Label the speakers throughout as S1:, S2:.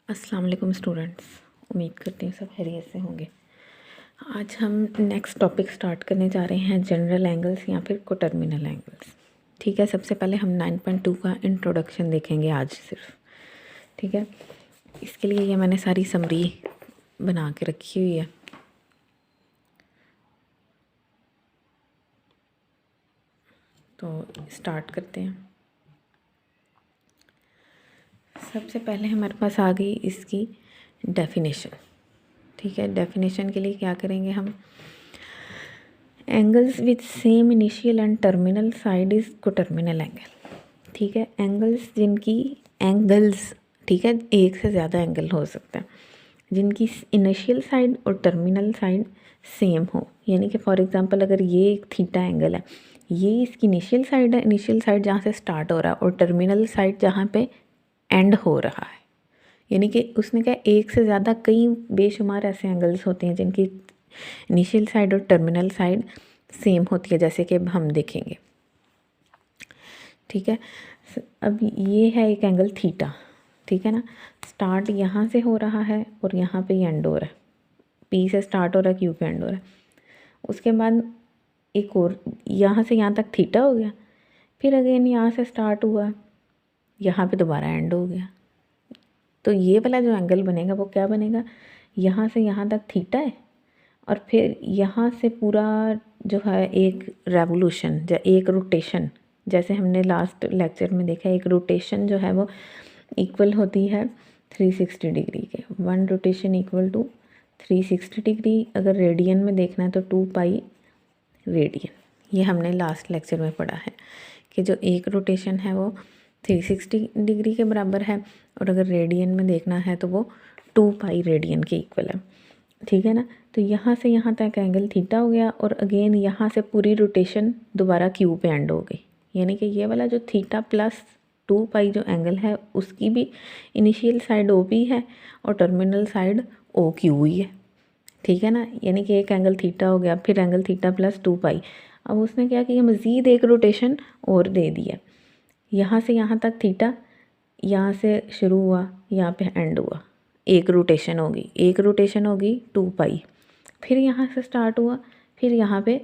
S1: अस्सलाम वालेकुम स्टूडेंट्स, उम्मीद करती हूँ सब खैरियत से होंगे। आज हम नेक्स्ट टॉपिक स्टार्ट करने जा रहे हैं, जनरल एंगल्स या फिर कोटर्मिनल एंगल्स। ठीक है, सबसे पहले हम 9.2 का इंट्रोडक्शन देखेंगे आज सिर्फ। ठीक है, इसके लिए ये मैंने सारी समरी बना के रखी हुई है। तो स्टार्ट करते हैं। सबसे पहले हमारे पास आ गई इसकी डेफिनेशन। ठीक है, डेफिनेशन के लिए क्या करेंगे हम, angles with same initial and terminal side is coterminal angle. ठीक है, एंगल्स जिनकी ठीक है, एक से ज़्यादा एंगल हो सकता है जिनकी इनिशियल साइड और टर्मिनल साइड सेम हो। यानी कि फॉर एग्जांपल अगर ये एक थीटा एंगल है, ये इसकी इनिशियल साइड है, इनिशियल साइड जहाँ से स्टार्ट हो रहा है, और टर्मिनल साइड जहाँ पे एंड हो रहा है। यानी कि उसने कहा एक से ज़्यादा, कई बेशुमार ऐसे एंगल्स होते हैं जिनकी इनिशियल साइड और टर्मिनल साइड सेम होती है, जैसे कि अब हम देखेंगे। ठीक है, अब ये है एक एंगल थीटा। ठीक है ना, स्टार्ट यहाँ से हो रहा है और यहाँ पे एंड हो रहा है। पी से स्टार्ट हो रहा है, क्यू पे एंड हो रहा है। उसके बाद एक और यहाँ से यहाँ तक थीटा हो गया, फिर अगेन यहाँ से स्टार्ट हुआ, यहाँ पे दोबारा एंड हो गया। तो ये वाला जो एंगल बनेगा वो क्या बनेगा, यहाँ से यहाँ तक थीटा है और फिर यहाँ से पूरा जो है एक रेवोल्यूशन या एक रोटेशन, जैसे हमने लास्ट लेक्चर में देखा, एक रोटेशन जो है वो इक्वल होती है 360 डिग्री के। One rotation equal to 360 degree. अगर रेडियन में देखना है तो 2 पाई रेडियन। ये हमने लास्ट लेक्चर में पढ़ा है कि जो एक रोटेशन है वो 360 डिग्री के बराबर है, और अगर रेडियन में देखना है तो वो 2 पाई रेडियन के इक्वल है। ठीक है ना, तो यहाँ से यहाँ तक एंगल थीटा हो गया, और अगेन यहाँ से पूरी रोटेशन दोबारा क्यू पे एंड हो गई। यानी कि ये वाला जो थीटा प्लस 2 पाई जो एंगल है, उसकी भी इनिशियल साइड ओ पी है और टर्मिनल साइड ओ क्यू ही है। ठीक है ना, यानी कि एक एंगल थीटा हो गया, फिर एंगल थीटा प्लस 2 पाई। अब उसने क्या किया, मज़ीद एक रोटेशन और दे दिया। यहाँ से यहाँ तक थीटा, यहाँ से शुरू हुआ, यहाँ पे एंड हुआ, एक रोटेशन होगी, एक रोटेशन होगी 2 पाई। फिर यहाँ से स्टार्ट हुआ, फिर यहाँ पे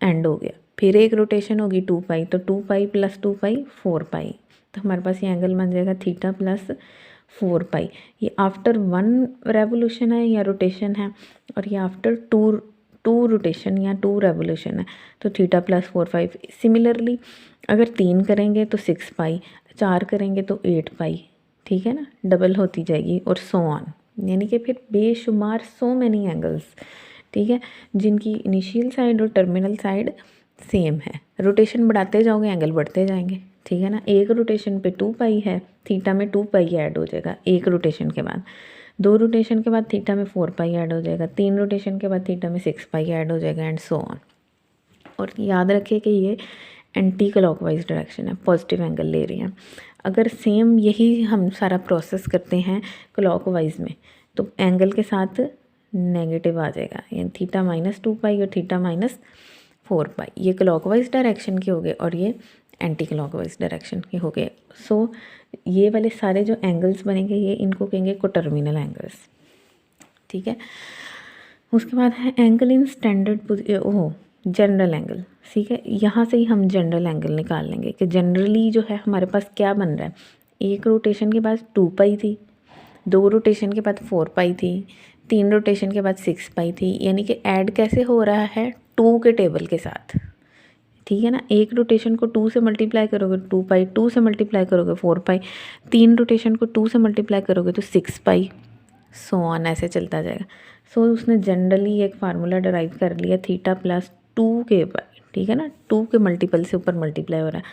S1: एंड हो गया, फिर एक रोटेशन होगी 2 पाई। तो 2 पाई प्लस 2 पाई 4 पाई। तो हमारे पास ये एंगल बन जाएगा थीटा प्लस 4 पाई। ये आफ्टर 1 रेवोल्यूशन है या रोटेशन है, और ये आफ्टर टू रोटेशन या 2 रेवोल्यूशन है, तो थीटा प्लस 4 पाई। सिमिलरली अगर 3 करेंगे तो 6 पाई, 4 करेंगे तो 8 पाई। ठीक है ना, डबल होती जाएगी और सो ऑन। यानी कि फिर बेशुमार सो मैनी एंगल्स, ठीक है, जिनकी इनिशियल साइड और टर्मिनल साइड सेम है। रोटेशन बढ़ाते जाओगे एंगल बढ़ते जाएंगे। ठीक है ना, एक रोटेशन पे 2 पाई है, थीटा में 2 पाई ऐड हो जाएगा एक रोटेशन के बाद। 2 रोटेशन के बाद थीटा में 4 पाई ऐड हो जाएगा। 3 रोटेशन के बाद थीटा में 6 पाई ऐड हो जाएगा, एंड सो ऑन। और याद रखिए कि ये एंटी क्लॉकवाइज डायरेक्शन है, पॉजिटिव एंगल ले रही हैं। अगर सेम यही हम सारा प्रोसेस करते हैं क्लॉकवाइज में, तो एंगल के साथ नेगेटिव आ जाएगा, यानी थीटा माइनस 2 पाई और थीटा माइनस 4 पाई। ये क्लॉकवाइज डायरेक्शन के हो गए और ये एंटी क्लॉकवाइज डायरेक्शन के हो गए। सो ये वाले सारे जो एंगल्स बनेंगे, ये इनको कहेंगे कोटर्मिनल एंगल्स। ठीक है, उसके बाद है angle in standard general angle. ठीक है, यहाँ से ही हम जनरल एंगल निकाल लेंगे कि जनरली जो है हमारे पास क्या बन रहा है। एक रोटेशन के बाद 2 पाई थी, 2 रोटेशन के बाद 4 पाई थी, 3 रोटेशन के बाद 6 पाई थी। यानी कि ऐड कैसे हो रहा है, 2 के टेबल के साथ। ठीक है ना, एक रोटेशन को 2 से मल्टीप्लाई करोगे 2 पाई, 2 से मल्टीप्लाई करोगे 4 पाई, 3 रोटेशन को 2 से मल्टीप्लाई करोगे तो 6 पाई, सो ऑन, ऐसे चलता जाएगा। सो उसने जनरली एक फार्मूला डराइव कर लिया थीटा प्लस 2 के ऊपर। ठीक है ना, 2 के मल्टीपल से ऊपर मल्टीप्लाई हो रहा है।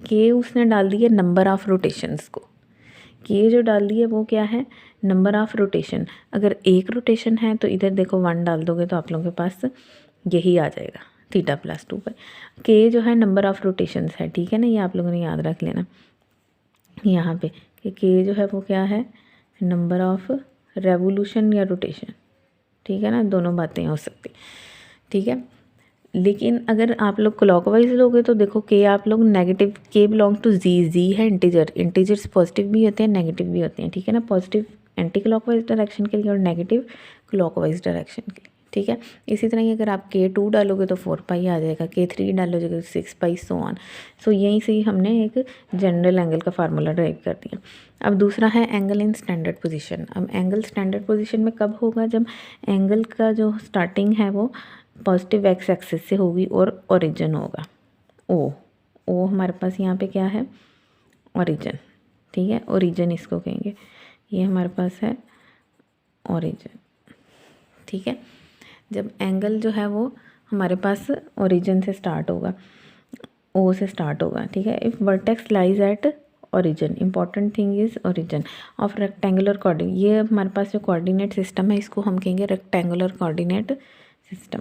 S1: के उसने डाल दिया नंबर ऑफ़ रोटेशंस को। के जो डाल दिया वो क्या है, नंबर ऑफ़ रोटेशन। अगर एक रोटेशन है तो इधर देखो 1 डाल दोगे तो आप लोगों के पास यही आ जाएगा, थीटा प्लस 2 पाई। के जो है नंबर ऑफ़ रोटेशंस है। ठीक है ना, ये आप लोगों ने याद रख लेना यहाँ पे कि के जो है वो क्या है, नंबर ऑफ़ रेवोल्यूशन या रोटेशन। ठीक है ना, दोनों बातें हो सकती। ठीक है, लेकिन अगर आप लोग क्लॉकवाइज लोगे तो देखो के आप लोग के बिलोंग टू जी है इंटीजर्स पॉजिटिव भी होते हैं नेगेटिव भी होते हैं। ठीक है ना, पॉजिटिव एंटी क्लॉकवाइज डायरेक्शन के लिए और नेगेटिव क्लॉकवाइज डायरेक्शन के लिए, ठीक है। इसी तरह ही अगर आप K2 डालोगे तो 4 पाई आ जाएगा, K3 डालोगे तो 6 पाई, सो ऑन। सो यहीं से ही हमने एक जनरल एंगल का फार्मूला ड्राइव कर दिया। अब दूसरा है एंगल इन स्टैंडर्ड पोजीशन। अब एंगल स्टैंडर्ड पोजीशन में कब होगा, जब एंगल का जो स्टार्टिंग है वो पॉजिटिव एक्स एक्सिस से होगी और ओरिजिन होगा ओ हमारे पास यहाँ पे क्या है, ओरिजिन, ठीक है। ओरिजिन इसको कहेंगे, ये हमारे पास है ओरिजिन, ठीक है। जब एंगल जो है वो हमारे पास ओरिजिन से स्टार्ट होगा, ओ से स्टार्ट होगा, ठीक है। If vertex lies at origin, important thing is origin of rectangular coordinate. ये हमारे पास जो कोऑर्डिनेट सिस्टम है इसको हम कहेंगे रेक्टेंगुलर कोऑर्डिनेट सिस्टम,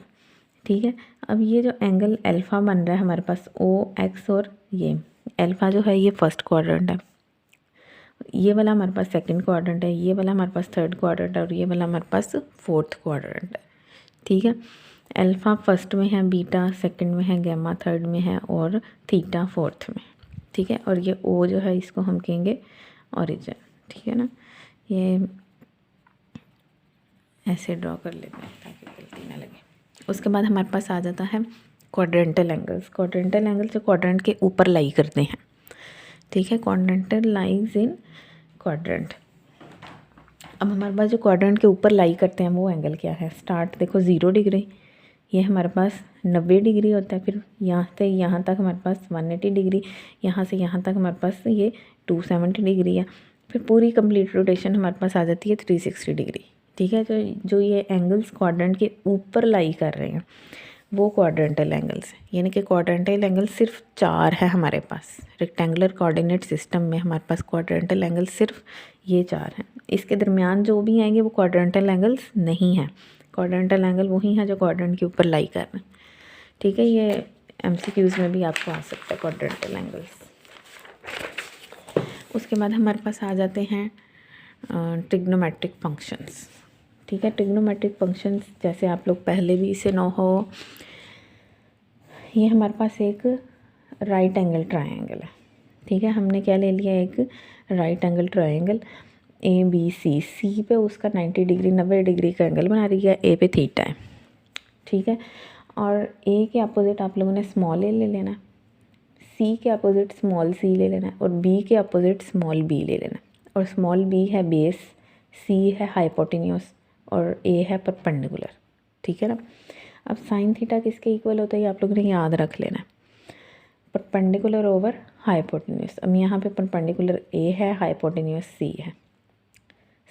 S1: ठीक है। अब ये जो एंगल अल्फ़ा बन रहा है हमारे पास OX, और ये अल्फ़ा जो है ये फर्स्ट क्वाड्रेंट है, ये वाला हमारे पास सेकंड क्वाड्रेंट है, ये वाला हमारे पास थर्ड क्वाड्रेंट है और ये वाला हमारे पास फोर्थ क्वाड्रेंट है, ठीक है। अल्फ़ा फर्स्ट में है, बीटा सेकंड में है, गैमा थर्ड में है और थीटा फोर्थ में, ठीक है। और ये O जो है इसको हम कहेंगे ओरिजिन, ठीक है ना। ये ऐसे ड्रॉ कर लेते हैं ताकि गलती ना लगे। उसके बाद हमारे पास आ जाता है क्वाड्रेंटल एंगल्स। क्वाड्रेंटल एंगल जो क्वाड्रेंट के ऊपर लाई करते हैं, ठीक है। Quadrantal lies in quadrant. अब हमारे पास जो क्वाड्रेंट के ऊपर लाई करते हैं वो एंगल क्या है, स्टार्ट देखो 0 डिग्री, ये हमारे पास 90 डिग्री होता है, फिर यहाँ से यहाँ तक हमारे पास 180 डिग्री, यहाँ से यहाँ तक हमारे पास ये 270 डिग्री है, फिर पूरी कंप्लीट रोटेशन हमारे पास आ जाती है 360 डिग्री, ठीक है। जो ये एंगल्स क्वाड्रेंट के ऊपर लाई कर रहे हैं वो क्वाड्रेंटल एंगल्स हैं, यानी कि क्वाड्रेंटल एंगल सिर्फ 4 है हमारे पास। रेक्टेंगुलर कोऑर्डिनेट सिस्टम में हमारे पास क्वाड्रेंटल एंगल सिर्फ ये 4 हैं। इसके दरमियान जो भी आएंगे वो क्वाड्रेंटल एंगल्स नहीं हैं। क्वाड्रेंटल एंगल वही है जो क्वाड्रेंट के ऊपर लाई कर रहे हैं, ठीक है। ये MCQs में भी आपको आ सकता है क्वाड्रेंटल एंगल्स। उसके बाद हमारे पास आ जाते हैं ट्रिग्नोमेट्रिक फंक्शंस, ठीक है। ट्रिग्नोमेट्रिक फंक्शंस जैसे आप लोग पहले भी इसे नो हो, ये हमारे पास एक राइट एंगल ट्रायंगल है, ठीक है। हमने क्या ले लिया, एक right angle triangle ABC, C पे उसका 90 डिग्री 90 डिग्री का एंगल बना रही है, A पे थीटा है, ठीक है। और A के अपोजिट आप लोगों ने स्मॉल a ले लेना, C के अपोजिट स्मॉल c ले लेना और B के अपोजिट स्मॉल b ले लेना। और स्मॉल b है बेस, C है हाइपोटेन्यूस और A है परपेंडिकुलर, ठीक है ना। अब साइन थीटा किसके इक्वल होता है ये आप लोगों ने याद रख लेना, परपेंडिकुलर ओवर हाइपोटेन्यूस। अब यहाँ पे परपेंडिकुलर A है, हाइपोटेन्यूस C है।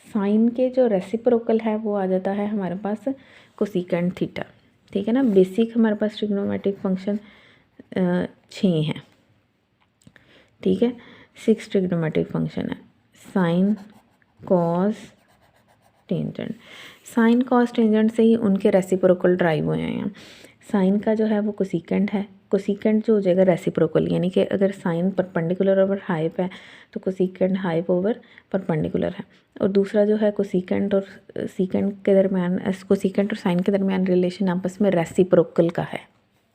S1: साइन के जो रेसिप्रोकल है वो आ जाता है हमारे पास कोसिकेंट थीटा, ठीक है ना। बेसिक हमारे पास ट्रिग्नोमेट्रिक फंक्शन 6 हैं, ठीक है। 6 ट्रिग्नोमेट्रिक फंक्शन है, sine cos tangent. Sine cos tangent से ही उनके रेसिप्रोकल ड्राइव हुए हैं। साइन का जो है वो कोसिकेंट है, कोसिकेंट जो हो जाएगा रेसिप्रोकल, यानी कि अगर साइन परपेंडिकुलर ओवर हाइप है तो कोसिकेंट हाइप ओवर परपेंडिकुलर है। और दूसरा जो है कोसिकेंट और सीकेंट के दरमियान, कोसिकेंट और साइन के दरमियान रिलेशन आपस में रेसिप्रोकल का है,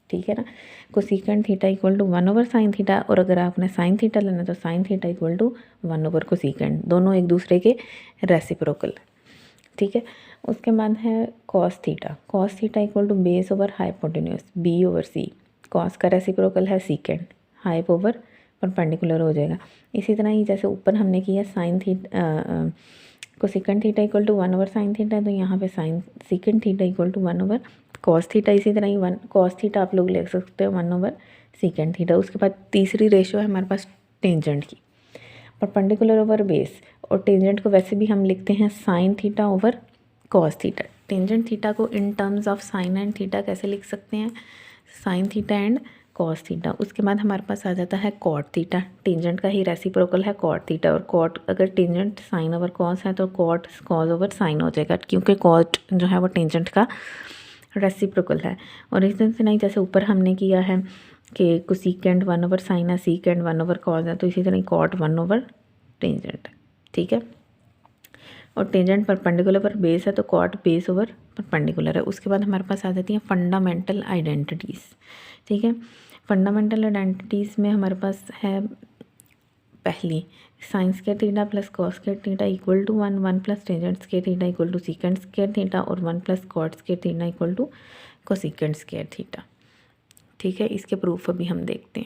S1: ठीक है ना। Cosecant theta equal to 1 over sine theta, और अगर आपने साइन थीटा लेना तो sine theta equal to 1 over cosecant, दोनों एक दूसरे के रेसिप्रोकल, ठीक है। उसके बाद है cos theta, cos theta equal to base over hypotenuse B over C। Cos का रेसिप्रोकल है सीकेंट, हाइप ओवर परपेंडिकुलर हो जाएगा। इसी तरह ही जैसे ऊपर हमने किया sine theta cosecant theta equal to 1 over sine theta, तो यहाँ पे sine secant theta equal to 1 over cos theta. इसी तरह ही 1 कॉस थीटा आप लोग ले सकते हो 1 ओवर सीकेंट थीटा। उसके बाद तीसरी रेशो है हमारे पास टेंजेंट की, परपेंडिकुलर ओवर बेस, और टेंजेंट को वैसे भी हम लिखते हैं sine theta over cos theta. Tangent theta को in terms of sine and theta कैसे लिख सकते हैं, sine theta and cos theta. उसके बाद हमारे पास आ जाता है कॉट थीटा, टेंजेंट का ही रेसिप्रोकल है कॉट थीटा। और कॉट अगर टेंजेंट साइन ओवर कॉस है तो कॉट कॉस ओवर साइन हो जाएगा, क्योंकि कॉट जो है वो टेंजेंट का रेसिप्रोकल है। और इस तरह से नहीं जैसे ऊपर हमने किया है कि कोसिकेंट 1 ओवर साइन है, सीकेंट 1 ओवर कॉस है, तो इसी तरह कॉट 1 ओवर टेंजेंट, ठीक है। और टेंजेंट परपेंडिकुलर पर बेस है तो कॉट बेस ओवर परपेंडिकुलर है। उसके बाद हमारे पास आ जाती हैं फंडामेंटल आइडेंटिटीज़, ठीक है। फंडामेंटल आइडेंटिटीज़ में हमारे पास है पहली sine square theta plus cos square theta equal to 1 plus tangent square theta equal to secant square theta और 1 plus cot square theta equal to cosecant square theta. ठीक है, इसके प्रूफ अभी हम देखते हैं।